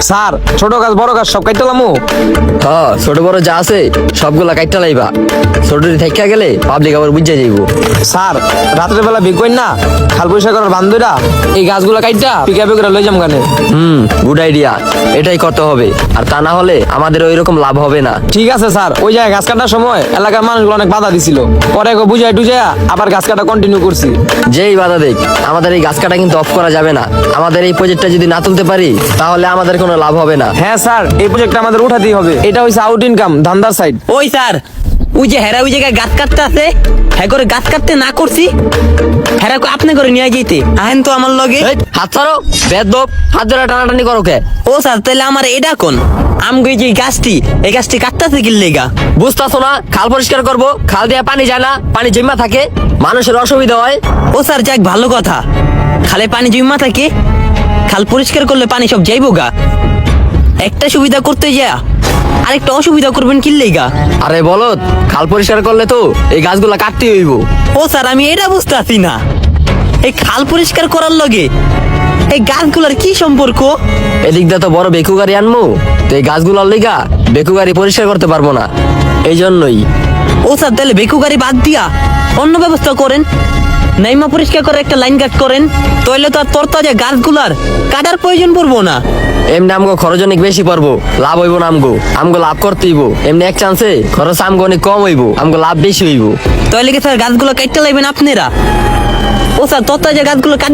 Sir ছোট গাছ বড় গাছ সব কাটতে লামু। হ্যাঁ, ছোট বড় যা আছে সবগুলা কাইটটা লাইবা। ছোটটি থাইকা গেলে পাবলিক আবার বুঝে যাইব। স্যার রাতের বেলা বিকোয়েন না খাল পরিষ্কার করার বান্ধবীরা এই গাছগুলা কাটটা পিকাপে করে লই যাম গানে। গুড আইডিয়া, এটাই করতে হবে। আর তা না হলে আমাদের ওই রকম লাভ হবে না। ঠিক আছে স্যার, ওই জায়গায় গাছ কাটার সময় এলাকার মানুষগুলো অনেক বাধা দিছিল, পরে বুঝাই টুঝাই আবার গাছ কাটা কন্টিনিউ করছি। যেই বাধা দেখ, আমাদের এই গাছ কাটা কিন্তু অফ করা যাবে না। আমাদের এই প্রজেক্টটা যদি না তুলতে পারি তাহলে আমাদের কোনো লাভ হবে না। হ্যাঁ স্যার, এই প্রজেক্টটা আমাদের উঠাতেই হবে। এটা হইছে আউট ইনকাম ধান্দার সাইড। ওই স্যার, ওই যে হেরা ওই জায়গায় গাছ কাটতে আছে, হ্যাঁ করে গাছ কাটতে না করছি, হেরা আপনি করে নিয়ে যেতে আহেন তো আমার লগে। এই, হাত ছাড়ো বেদব, হাত ধরে টানাটানি করো কে? ও স্যার, তাহলে আমার এটা কোন আমগো এই যে গাছটি, এই গাছটি কাটতেছে কি লেগা? বুঝতাছো না? খাল পরিষ্কার করব, খাল দিয়ে পানি যায় না, পানি জমা থাকে, মানুষের অসুবিধা হয়। ও স্যার, যাক ভালো কথা, খালে পানি জমা থাকে, খাল পরিষ্কার করলে পানি সব যাইবো গা। একটা সুবিধা করতে যা আরেকটা অসুবিধা করবেন কি লেগা? আরে বলত, খাল পরিষ্কার করলে তো এই গাছগুলা কাটতে হইব। ও স্যার, আমি এটা বুঝতে পারছি না, এই খাল পরিষ্কার করার লগে এই গাছগুলার কি সম্পর্ক? এদিক দিয়ে তো বড় বেকু গাড়ি আনমু, তো এই গাছগুলার লিগা বেকু গাড়ি পরিষ্কার করতে পারবো না, এই জন্যই। ও স্যার, তাহলে বেকু গাড়ি বাদ দিয়া অন্য ব্যবস্থা করেন, নাইমা পরিষ্কার করে একটা লাইন কাট করেন, তাহলে তো আর তরতাজা গাছগুলার কাটার প্রয়োজন পড়বো না। এমনি আমগো খরচ অনেক বেশি পড়বো, লাভ হইব না আমগো। আমগো লাভ করতে হইব, এমনি এক চান্সে খরচ আমগো অনেক কম হইব, আমগো লাভ বেশি হইব। তাহলে কি স্যার গাছগুলো কাটতে লাগবেন আপনারা? ও স্যার, তরতাজা গাছগুলো